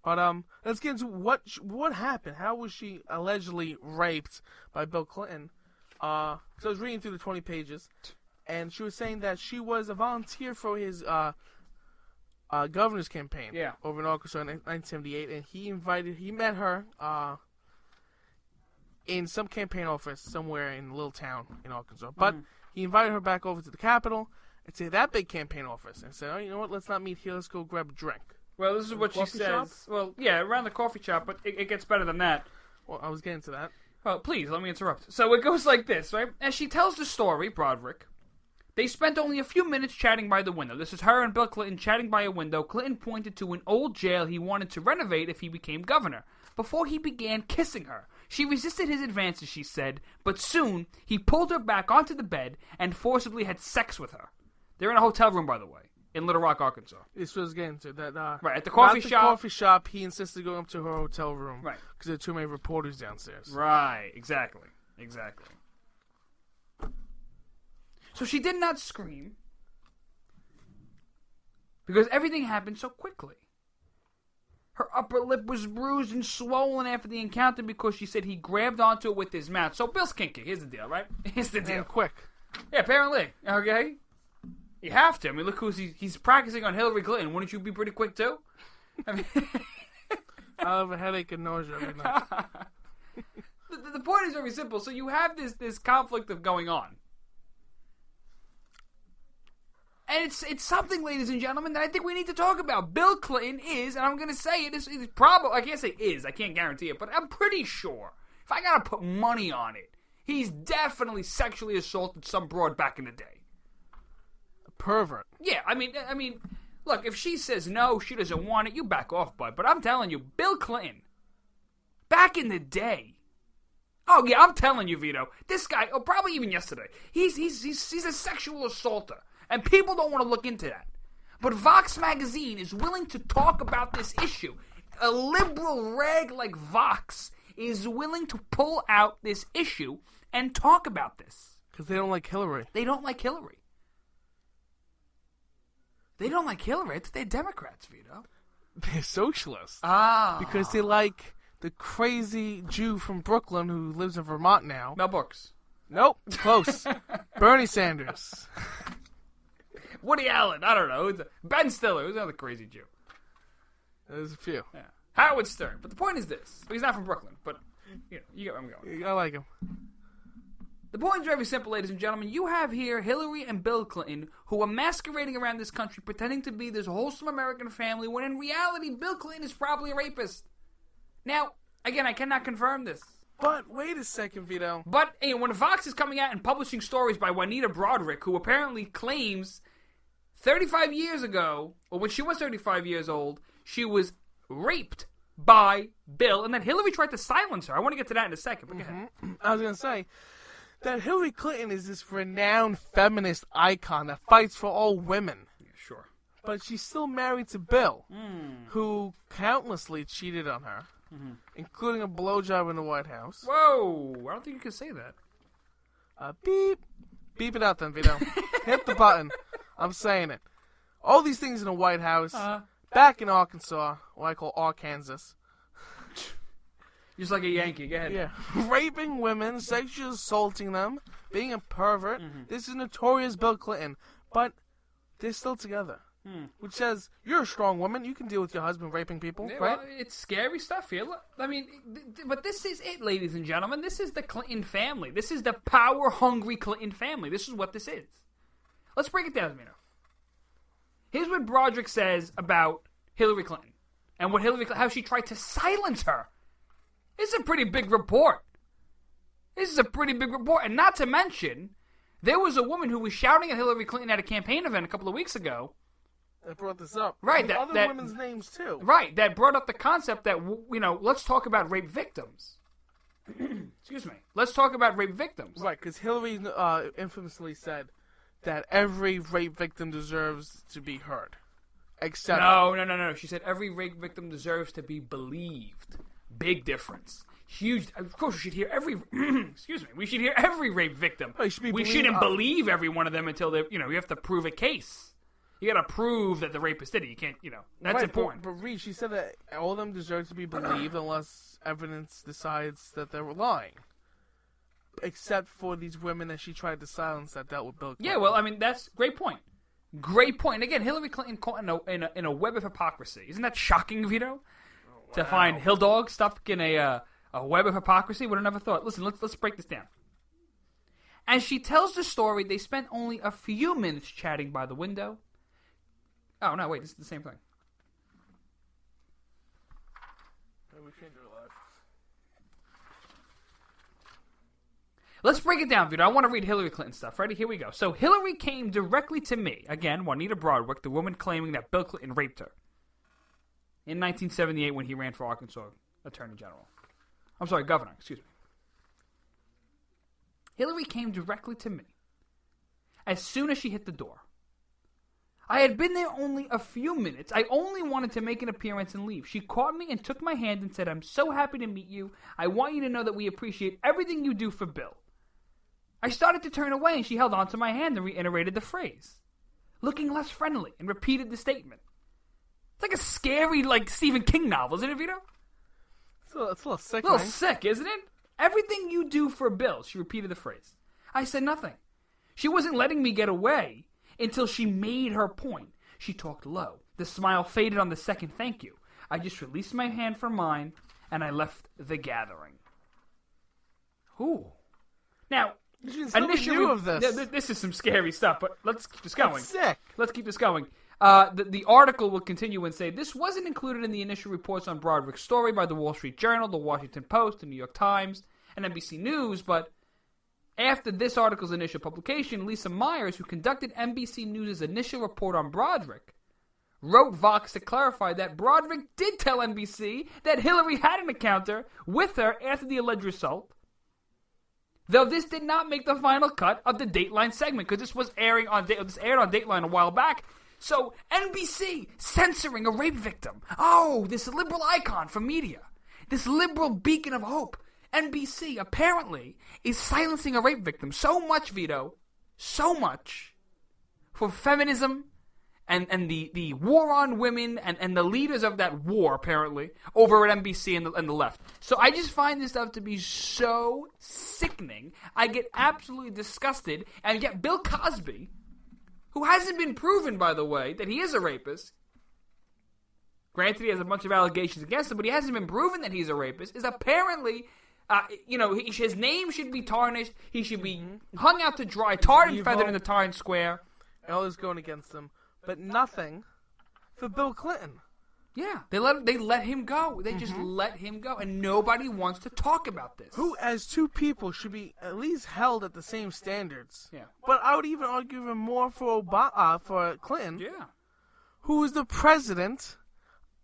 But let's get into what happened. How was she allegedly raped by Bill Clinton? So I was reading through the 20 pages, and she was saying that she was a volunteer for his governor's campaign. Yeah. Over in Arkansas in 1978, and he met her in some campaign office somewhere in a little town in Arkansas. But he invited her back over to the Capitol and to that big campaign office and said, "Oh, you know what? Let's not meet here. Let's go grab a drink." Well, this is what she Coffee says. shop? Well, yeah, around the coffee shop, but it gets better than that. Well, I was getting to that. Well, please, let me interrupt. So it goes like this, right? As she tells the story, Broderick, they spent only a few minutes chatting by the window. This is her and Bill Clinton chatting by a window. Clinton pointed to an old jail he wanted to renovate if he became governor. Before he began kissing her, she resisted his advances, she said, but soon he pulled her back onto the bed and forcibly had sex with her. They're in a hotel room, by the way, in Little Rock, Arkansas. This was getting to that. Right, at the coffee at the shop. coffee shop, he insisted going up to her hotel room. Right. Because there are too many reporters downstairs. Right, exactly. So she did not scream because everything happened so quickly. Her upper lip was bruised and swollen after the encounter because she said he grabbed onto it with his mouth. So Bill's kinky. Here's the deal, right? Here's the deal. And quick. Yeah, apparently. Okay? You have to. I mean, look he's practicing on Hillary Clinton. Wouldn't you be pretty quick, too? I mean... I have a headache and nausea every night. the point is very simple. So you have this conflict of going on. And it's something, ladies and gentlemen, that I think we need to talk about. Bill Clinton is, and I'm going to say it, is probably, I can't say is, I can't guarantee it, but I'm pretty sure, if I got to put money on it, he's definitely sexually assaulted some broad back in the day. A pervert. Yeah, I mean, look, if she says no, she doesn't want it, you back off, bud. But I'm telling you, Bill Clinton, back in the day, oh yeah, I'm telling you, Vito, this guy, probably even yesterday, he's a sexual assaulter. And people don't want to look into that. But Vox magazine is willing to talk about this issue. A liberal rag like Vox is willing to pull out this issue and talk about this. Because they don't like Hillary. They don't like Hillary. They don't like Hillary. I think they're Democrats, Vito. They're socialists. Ah. Because they like the crazy Jew from Brooklyn who lives in Vermont now. Mel Brooks. Nope. Close. Bernie Sanders. Get don't know. Ben Stiller. Who's another crazy Jew? There's a few. Yeah. Howard Stern. But the point is this. Well, he's not from Brooklyn, but you get where I'm going. I like him. The point is very simple, ladies and gentlemen. You have here Hillary and Bill Clinton who are masquerading around this country pretending to be this wholesome American family when in reality Bill Clinton is probably a rapist. Now, again, I cannot confirm this. But wait a second, Vito. But when Vox is coming out and publishing stories by Juanita Broderick, who apparently claims 35 years ago, or when she was 35 years old, she was raped by Bill, and then Hillary tried to silence her. I want to get to that in a second, but go ahead. I was going to say that Hillary Clinton is this renowned feminist icon that fights for all women. Yeah, sure. But she's still married to Bill, who countlessly cheated on her, including a blowjob in the White House. Whoa, I don't think you can say that. Beep. Beep it out then, Vito. Hit the button. I'm saying it. All these things in the White House, back in Arkansas, what I call Arkansas. Just like a Yankee. Go ahead. Yeah. Raping women, sexually assaulting them, being a pervert. This is notorious Bill Clinton. But they're still together. Which says, you're a strong woman. You can deal with your husband raping people, Yeah, right? well, it's scary stuff here. I mean, but this is it, ladies and gentlemen. This is the Clinton family. This is the power-hungry Clinton family. This is what this is. Let's break it down, Vito. Here's what Broderick says about Hillary Clinton and how she tried to silence her. This is a pretty big report. And not to mention, there was a woman who was shouting at Hillary Clinton at a campaign event a couple of weeks ago. I brought this up. Right. With other women's names, too. Right. That brought up the concept that, let's talk about rape victims. Excuse me. Let's talk about rape victims. Right, because Hillary infamously said that every rape victim deserves to be heard. Except... No. She said every rape victim deserves to be believed. Big difference. Huge. Of course, we should hear every. Excuse me. We should hear every rape victim. Oh, you should be we believing- shouldn't believe every one of them until they. You have to prove a case. You got to prove that the rapist did it. You can't. That's Right, important. But Reed, she said that all of them deserve to be believed unless evidence decides that they were lying. Except for these women that she tried to silence that dealt with Bill Clinton. Yeah, well, I mean, that's great point. Great point. And again, Hillary Clinton caught in a web of hypocrisy. Isn't that shocking, Vito? To find Hill Dog stuck in a web of hypocrisy? Would have never thought. Listen, let's break this down. As she tells the story, they spent only a few minutes chatting by the window. Oh, no, wait, this is the same thing. We can't do it live. Let's break it down, Vito. I want to read Hillary Clinton stuff. Ready? Here we go. So Hillary came directly to me. Again, Juanita Broadwick, the woman claiming that Bill Clinton raped her. In 1978 when he ran for Arkansas Attorney General. I'm sorry, Governor. Excuse me. Hillary came directly to me as soon as she hit the door. I had been there only a few minutes. I only wanted to make an appearance and leave. She caught me and took my hand and said, "I'm so happy to meet you. I want you to know that we appreciate everything you do for Bill." I started to turn away and she held onto my hand and reiterated the phrase, looking less friendly, and repeated the statement. It's like a scary, Stephen King novel, isn't it, Vito? It's a little sick, A little man. sick, isn't it? Everything you do for Bill, she repeated the phrase. I said nothing. She wasn't letting me get away until she made her point. She talked low. The smile faded on the second thank you. I just released my hand from mine, and I left the gathering. Ooh. Now, initially, knew of this. This is some scary stuff, but let's keep this going. That's sick. Let's keep this going. The article will continue and say, this wasn't included in the initial reports on Broadwick's story by the Wall Street Journal, the Washington Post, the New York Times, and NBC News, but after this article's initial publication, Lisa Myers, who conducted NBC News' initial report on Broderick, wrote Vox to clarify that Broderick did tell NBC that Hillary had an encounter with her after the alleged assault, though this did not make the final cut of the Dateline segment, because this was aired on Dateline a while back. So, NBC censoring a rape victim. Oh, this liberal icon for media. This liberal beacon of hope. NBC, apparently, is silencing a rape victim. So much, Vito. So much for feminism and the war on women and the leaders of that war, apparently, over at NBC and the left. So I just find this stuff to be so sickening. I get absolutely disgusted. And yet Bill Cosby, who hasn't been proven, by the way, that he is a rapist, granted he has a bunch of allegations against him, but he hasn't been proven that he's a rapist, is apparently... his name should be tarnished. He should be hung out to dry, tarred and feathered in the Times Square. All is going against him, but nothing for Bill Clinton. Yeah, they let him go. They just let him go, and nobody wants to talk about this. Who, as two people, should be at least held at the same standards. Yeah. But I would even argue even more for for Clinton, Yeah. who is the president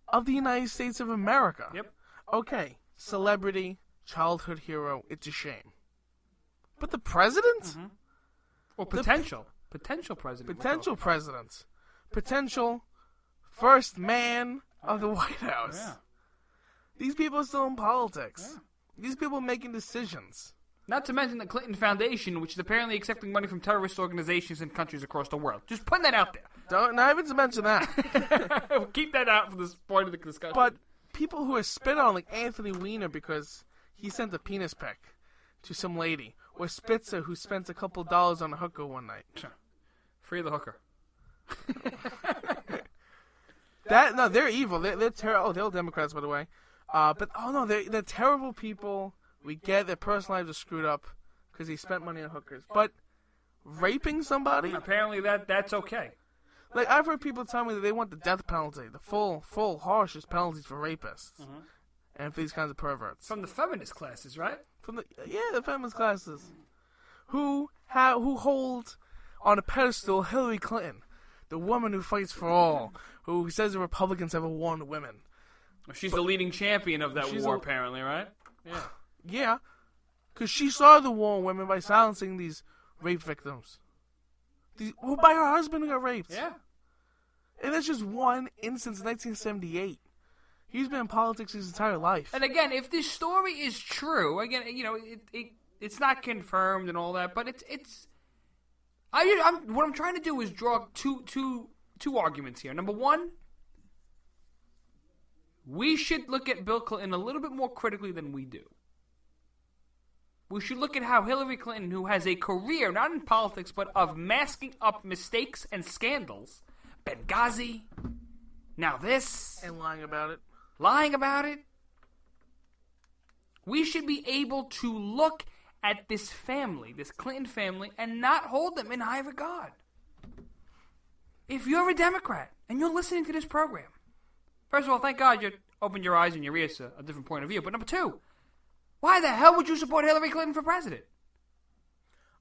of the United States of America. Yep. Okay, celebrity, childhood hero, it's a shame. But the president? Or potential president. Potential president. Potential first man of the White House. Yeah. These people are still in politics. Yeah. These people are making decisions. Not to mention the Clinton Foundation, which is apparently accepting money from terrorist organizations in countries across the world. Just putting that out there. Not even to mention that. We'll keep that out for this point of the discussion. But people who are spit on, like Anthony Weiner, because he sent a penis pic to some lady, or Spitzer, who spent a couple dollars on a hooker one night. Free the hooker. They're evil. They're terrible. Oh, they're all Democrats, by the way. They're terrible people. We get their personal lives are screwed up because he spent money on hookers. But raping somebody? Apparently that's okay. Like, I've heard people tell me that they want the death penalty, the full, harshest penalties for rapists. And for these kinds of perverts. From the feminist classes, right? The feminist classes. Who hold on a pedestal Hillary Clinton, the woman who fights for all, who says the Republicans have a war on women. She's the leading champion of that war, apparently, right? Yeah. Yeah, because she saw the war on women by silencing these rape victims. By her husband who got raped. Yeah. And that's just one instance in 1978. He's been in politics his entire life. And again, if this story is true, again, it's not confirmed and all that, but what I'm trying to do is draw two arguments here. Number one, we should look at Bill Clinton a little bit more critically than we do. We should look at how Hillary Clinton, who has a career, not in politics, but of masking up mistakes and scandals, Benghazi, now this. And lying about it. We should be able to look at this family, this Clinton family, and not hold them in high regard. If you're a Democrat and you're listening to this program, first of all, thank God you opened your eyes and your ears to a different point of view. But number two, why the hell would you support Hillary Clinton for president?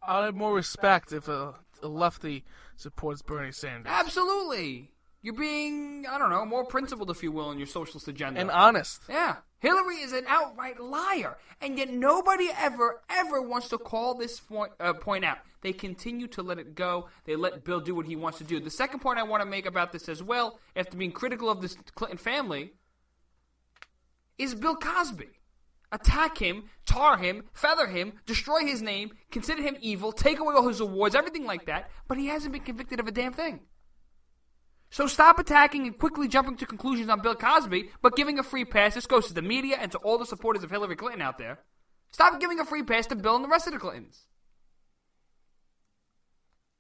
I'd have more respect if a lefty supports Bernie Sanders. Absolutely. You're being, I don't know, more principled, if you will, in your socialist agenda. And honest. Yeah. Hillary is an outright liar. And yet nobody ever wants to call this point out. They continue to let it go. They let Bill do what he wants to do. The second point I want to make about this as well, after being critical of this Clinton family, is Bill Cosby. Attack him, tar him, feather him, destroy his name, consider him evil, take away all his awards, everything like that, but he hasn't been convicted of a damn thing. So stop attacking and quickly jumping to conclusions on Bill Cosby, but giving a free pass. This goes to the media and to all the supporters of Hillary Clinton out there. Stop giving a free pass to Bill and the rest of the Clintons.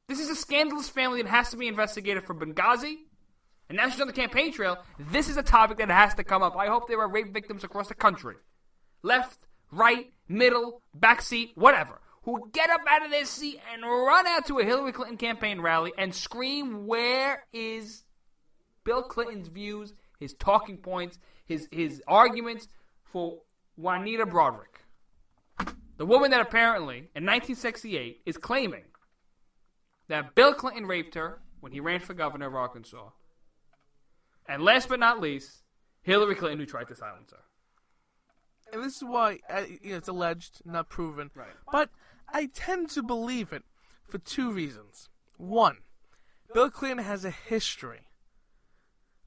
This is a scandalous family that has to be investigated for Benghazi. And now she's on the campaign trail. This is a topic that has to come up. I hope there are rape victims across the country. Left, right, middle, backseat, whatever. Who get up out of their seat and run out to a Hillary Clinton campaign rally and scream, where is Bill Clinton's views, his talking points, his arguments for Juanita Broderick, the woman that apparently, in 1968, is claiming that Bill Clinton raped her when he ran for governor of Arkansas. And last but not least, Hillary Clinton, who tried to silence her. And this is why it's alleged, not proven. Right. But I tend to believe it for two reasons. One, Bill Clinton has a history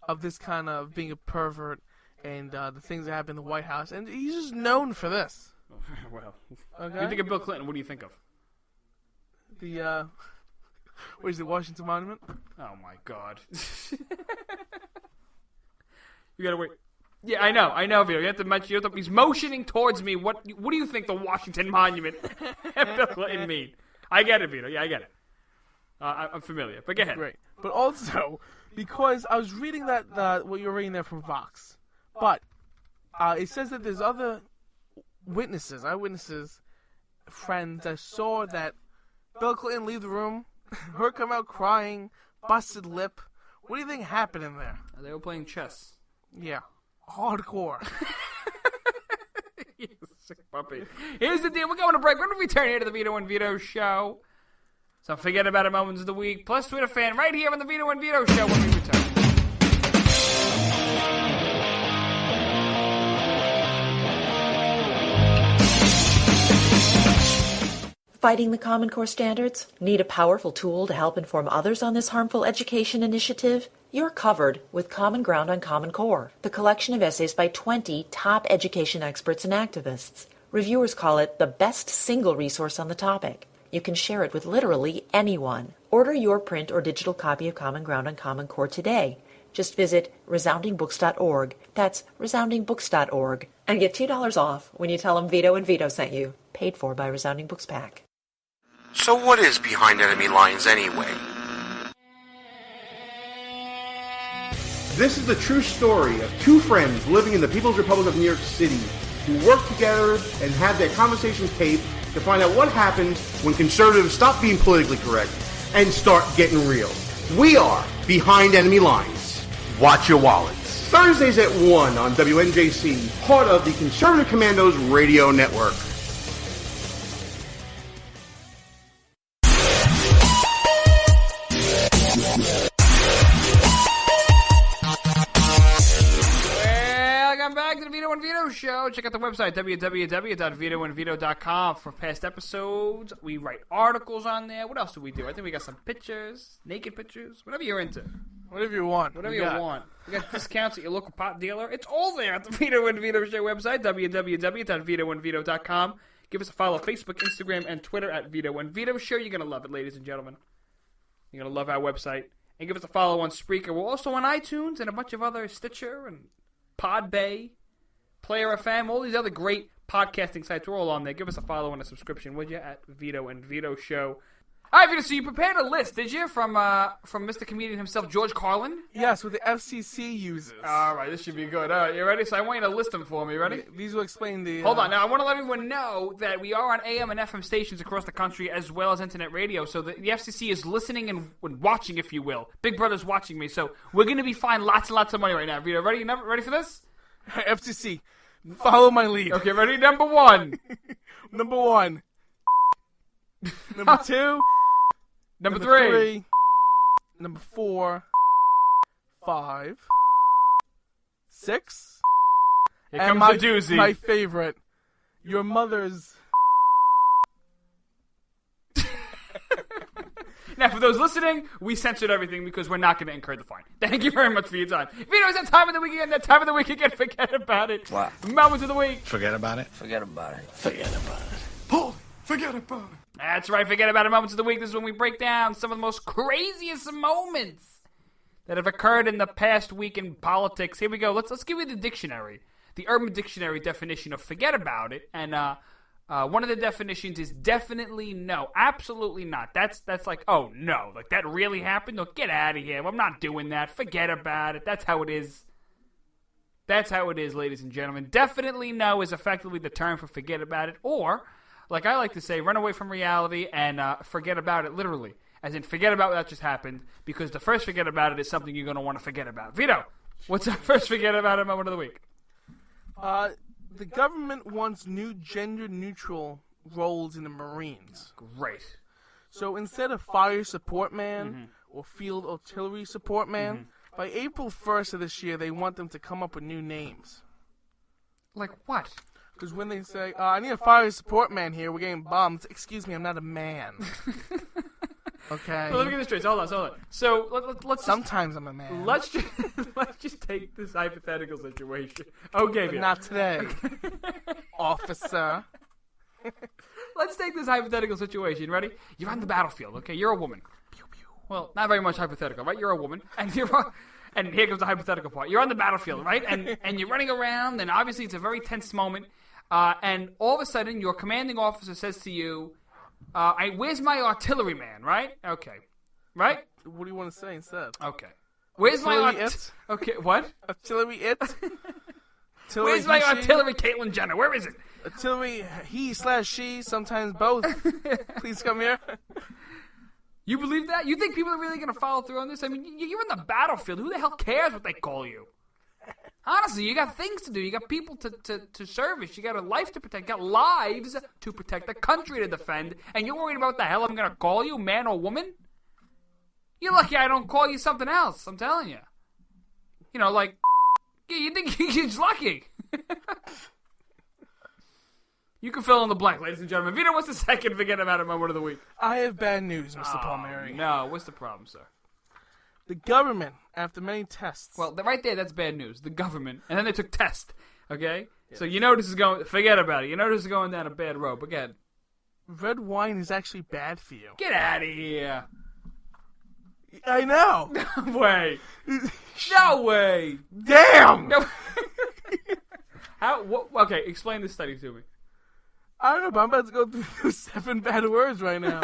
of this kind of being a pervert and the things that happen in the White House, and he's just known for this. Well, okay? you think of Bill Clinton, what do you think of? The, what is it, Washington Monument? Oh, my God. You gotta wait. Yeah, I know, Vito. You have to mention, he's motioning towards me. What do you think the Washington Monument and Bill Clinton mean? I get it, Vito. Yeah, I get it. I'm familiar, but go ahead. Great. But also, because I was reading that what you're reading there from Vox, but it says that there's other eyewitnesses, friends that saw that Bill Clinton leave the room, her come out crying, busted lip. What do you think happened in there? They were playing chess. Yeah. Hardcore. You sick puppy. Here's the deal. We're going to break. We're going to return here to the Vito and Vito Show. So forget about it moments of the week. Plus Twitter fan right here on the Vito and Vito Show when we return. Fighting the Common Core standards? Need a powerful tool to help inform others on this harmful education initiative? You're covered with Common Ground on Common Core, the collection of essays by 20 top education experts and activists. Reviewers call it the best single resource on the topic. You can share it with literally anyone. Order your print or digital copy of Common Ground on Common Core today. Just visit resoundingbooks.org. That's resoundingbooks.org. And get $2 off when you tell them Vito and Vito sent you. Paid for by Resounding Books Pack. So what is behind enemy lines anyway? This is the true story of two friends living in the People's Republic of New York City who work together and have their conversations taped to find out what happens when conservatives stop being politically correct and start getting real. We are Behind Enemy Lines. Watch your wallets. Thursdays at 1 on WNJC, part of the Conservative Commandos Radio Network. Welcome back back to the Vito and Vito Show. Check out the website, www.vitoandvito.com, for past episodes. We write articles on there. What else do we do? I think we got some pictures, naked pictures, whatever you're into. Whatever you want. Whatever you want. We got discounts at your local pot dealer. It's all there at the Vito and Vito Show website, www.vitoandvito.com. Give us a follow on Facebook, Instagram, and Twitter at Vito and Vito Show. You're going to love it, ladies and gentlemen. You're going to love our website. And give us a follow on Spreaker. We're also on iTunes and a bunch of other Stitcher and Podbay, Player FM, all these other great podcasting sites. We're all on there. Give us a follow and a subscription, would you, at Vito and Vito Show. All right, Vito, so you prepared a list, did you, from Mr. Comedian himself, George Carlin? Yes, what the FCC uses. All right, this should be good. All right, you ready? So I want you to list them for me. You ready? These will explain the... Hold on. Now, I want to let everyone know that we are on AM and FM stations across the country as well as internet radio. So the FCC is listening and watching, if you will. Big Brother's watching me. So we're going to be fined lots and lots of money right now. Vito, ready? Ready for this? FCC, follow my lead. Okay, ready? Number one. Number one. Number two. Number three. Number 4. 5. 6. Here comes the doozy. My favorite. Your mother's... Now, for those listening, we censored everything because we're not going to incur the fine. Thank you very much for your time. Vito, it's that time of the week again. That time of the week again. Forget about it. What? Moment of the week. Forget about it? Forget about it. Forget about it. Paul, forget about it. That's right. Forget about it. Moments of the week. This is when we break down some of the most craziest moments that have occurred in the past week in politics. Here we go. Let's give you the dictionary. The Urban Dictionary definition of forget about it. And one of the definitions is definitely no. Absolutely not. That's like, oh, no. Like, that really happened? No, get out of here. I'm not doing that. Forget about it. That's how it is. That's how it is, ladies and gentlemen. Definitely no is effectively the term for forget about it. Or, like I like to say, run away from reality and forget about it literally. As in, forget about what just happened, because the first forget about it is something you're going to want to forget about. Vito, what's our first forget about it moment of the week? The government wants new gender-neutral roles in the Marines. Great. So instead of fire support man or field artillery support man, by April 1st of this year, they want them to come up with new names. Like what? Because when they say, I need a fire support man here, we're getting bombed. Excuse me, I'm not a man. Okay. Well, let me get this straight. Hold on. So let's. Sometimes I'm a man. Let's just take this hypothetical situation. Okay, but not today, officer. Let's take this hypothetical situation. Ready? You're on the battlefield. Okay, you're a woman. Pew pew. Well, not very much hypothetical, right? You're a woman, and and here comes the hypothetical part. You're on the battlefield, right? And you're running around, and obviously it's a very tense moment. And all of a sudden, your commanding officer says to you, where's my artillery man, right? Okay. Right? What do you want to say instead? Okay. Where's my artillery? Okay, what? Artillery it? Where's my artillery, Caitlyn Jenner? Where is it? Artillery he/she, sometimes both. Please come here. You believe that? You think people are really going to follow through on this? I mean, you're in the battlefield. Who the hell cares what they call you? Honestly, you got things to do. You got people to service. You got a life to protect. You got lives to protect, a country to defend. And you're worried about what the hell I'm going to call you, man or woman? You're lucky I don't call you something else. I'm telling you. You know, like, you think you're just lucky. You can fill in the blank, ladies and gentlemen. Vito, what's the second forget about it moment of the week? I have bad news, Mr. Palmieri. No, what's the problem, sir? The government, after many tests... Well, right there, that's bad news. The government. And then they took tests, okay? Yes. So you know this is going... Forget about it. You know this is going down a bad road. But again... Red wine is actually bad for you. Get out of here. I know. No way. No way. Damn. No. Okay, explain this study to me. I don't know, but I'm about to go through 7 bad words right now.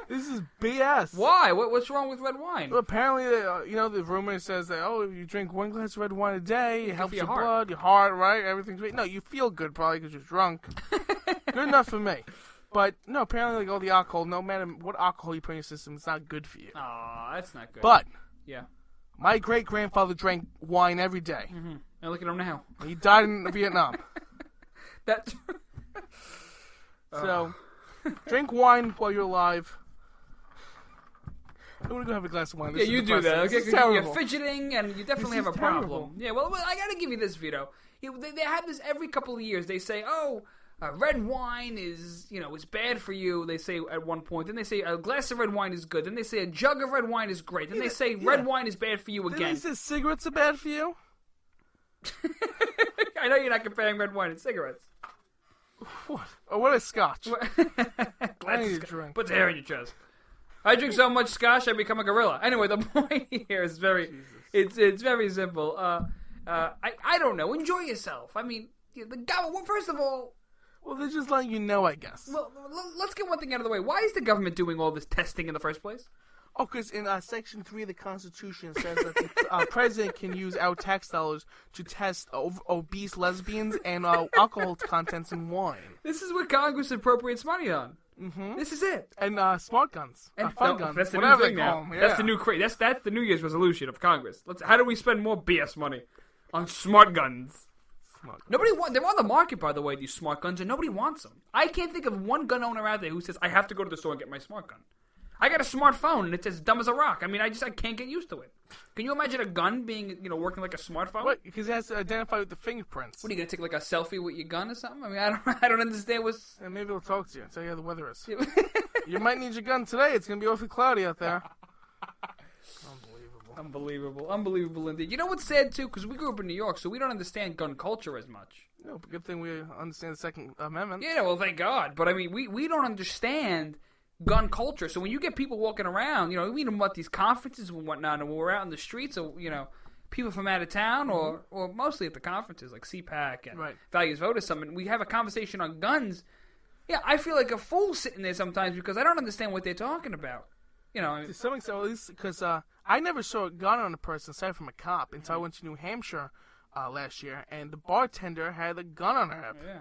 This is BS. Why? What's wrong with red wine? Well, apparently, the rumor says that, if you drink 1 glass of red wine a day, it helps your blood, your heart, right? Everything's great. No, you feel good probably because you're drunk. Good enough for me. But, no, apparently, all the alcohol, no matter what alcohol you put in your system, it's not good for you. Aw, that's not good. But, yeah, my great-grandfather drank wine every day. Mm-hmm. Now look at him now. He died in Vietnam. That... So, drink wine while you're alive. I'm going to go have a glass of wine. This you do that. Okay, you're fidgeting, and you definitely have a problem. Yeah, well, I got to give you this, Vito. They have this every couple of years. They say, red wine is bad for you. They say at one point. Then they say a glass of red wine is good. Then they say a jug of red wine is great. Then they say red wine is bad for you again. Then they say cigarettes are bad for you. I know you're not comparing red wine and cigarettes. What? Oh, what is scotch? I need a drink. Put the hair in your chest. I drink so much scotch, I become a gorilla. Anyway, the point here is it's very simple. I don't know. Enjoy yourself. I mean, the government. Well, first of all, well, they're just letting you know, I guess. Well, let's get one thing out of the way. Why is the government doing all this testing in the first place? Oh, because in Section 3 of the Constitution says that the president can use our tax dollars to test obese lesbians and alcohol contents in wine. This is what Congress appropriates money on. Mm-hmm. This is it. And smart guns. And fun guns. That's the whatever new thing they call now. them. Yeah. That's the new That's the New Year's resolution of Congress. How do we spend more BS money on smart guns? Nobody they're on the market, by the way, these smart guns, and nobody wants them. I can't think of one gun owner out there who says, I have to go to the store and get my smart gun. I got a smartphone, and it's as dumb as a rock. I mean, I can't get used to it. Can you imagine a gun being, working like a smartphone? What? Because it has to identify with the fingerprints. What, are you going to take, like, a selfie with your gun or something? I mean, I don't understand what's... And maybe it'll talk to you and tell you how the weather is. You might need your gun today. It's going to be awfully cloudy out there. Unbelievable indeed. You know what's sad, too? Because we grew up in New York, so we don't understand gun culture as much. No, but good thing we understand the Second Amendment. Yeah, well, thank God. But, I mean, we don't understand gun culture. So when you get people walking around, we meet them at these conferences and whatnot, and when we're out in the streets, or, people from out of town, or mostly at the conferences, like CPAC and Values Voters Summit, we have a conversation on guns. Yeah, I feel like a fool sitting there sometimes because I don't understand what they're talking about. To some extent, at least because I never saw a gun on a person aside from a cop until I went to New Hampshire last year, and the bartender had a gun on her hip. Yeah.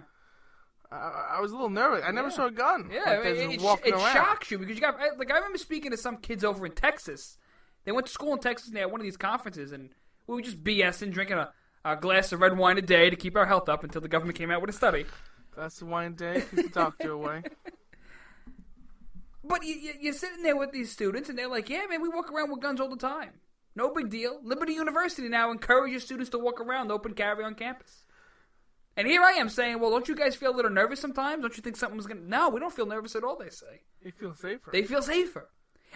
I was a little nervous. I never saw a gun. Yeah, it shocks you because you got I remember speaking to some kids over in Texas. They went to school in Texas and they had one of these conferences, and we were just BSing, drinking a glass of red wine a day to keep our health up until the government came out with a study. Glass of wine a day keeps the doctor away. But you're sitting there with these students, and they're like, yeah, man, we walk around with guns all the time. No big deal. Liberty University now encourages students to walk around open carry on campus. And here I am saying, well, don't you guys feel a little nervous sometimes? Don't you think something's going to... No, we don't feel nervous at all, they say. They feel safer. They feel safer.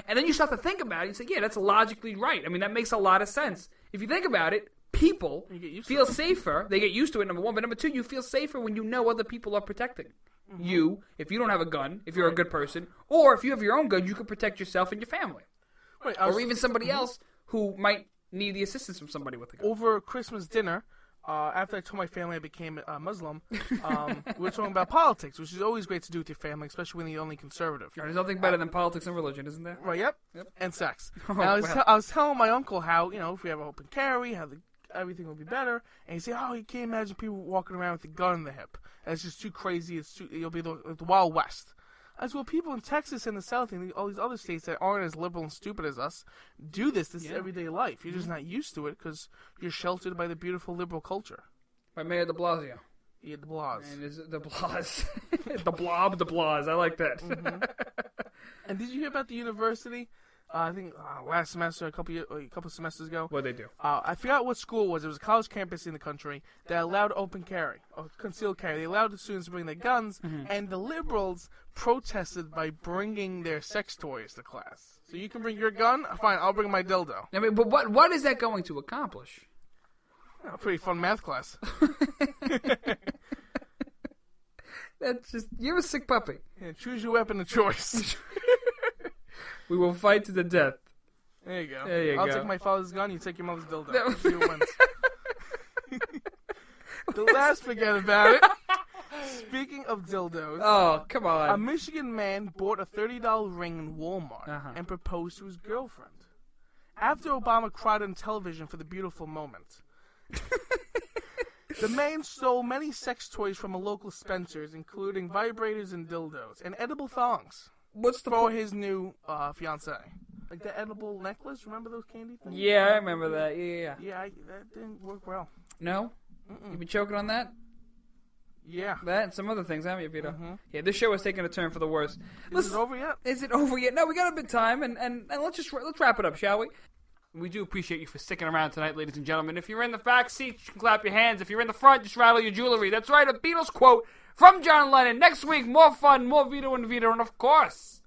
And then you start to think about it, and say, yeah, that's logically right. I mean, that makes a lot of sense. If you think about it, people feel safer. They get used to it, number one. But number two, you feel safer when you know other people are protecting you, if you don't have a gun, if you're a good person, or if you have your own gun, you can protect yourself and your family. Or even somebody else who might need the assistance from somebody with a gun. Over Christmas dinner, after I told my family I became a Muslim, we were talking about politics, which is always great to do with your family, especially when you're only conservative. There's nothing better than politics and religion, isn't there? Right, yep. And sex. I was telling my uncle how, if we have an open carry, how everything will be better. And he said, you can't imagine people walking around with a gun in the hip. And it's just too crazy. You'll be the Wild West. I said, well, people in Texas and the South and all these other states that aren't as liberal and stupid as us do this. This is everyday life. You're just not used to it because you're sheltered by the beautiful liberal culture. By Mayor de Blasio. Yeah, de Blas. And is it de Blas? The blob de Blas. I like that. Mm-hmm. And did you hear about the university? I think last semester, a couple semesters ago. What did they do? I forgot what school it was. It was a college campus in the country that allowed open carry, or concealed carry. They allowed the students to bring their guns, and the liberals protested by bringing their sex toys to class. So you can bring your gun? Fine, I'll bring my dildo. I mean, but what is that going to accomplish? A pretty fun math class. That's just, you're a sick puppy. Yeah, choose your weapon of choice. We will fight to the death. There you go. There you I'll go. take my father's gun, you take your mother's dildo. See who wins. The last forget about it. Speaking of dildos. Oh, come on. A Michigan man bought a $30 ring in Walmart and proposed to his girlfriend. After Obama cried on television for the beautiful moment. The man stole many sex toys from a local Spencer's, including vibrators and dildos, and edible thongs. For his new fiancée? Like the edible necklace? Remember those candy things? Yeah, I remember that. Yeah. Yeah, that didn't work well. No? You been choking on that? Yeah. That and some other things, haven't you, Vito? Yeah, this show is taking a turn for the worse. Is it over yet? Is it over yet? No, we got a bit of time, and let's wrap it up, shall we? We do appreciate you for sticking around tonight, ladies and gentlemen. If you're in the back seat, you can clap your hands. If you're in the front, just rattle your jewelry. That's right, a Beatles quote from John Lennon. Next week, more fun, more Vito, and of course...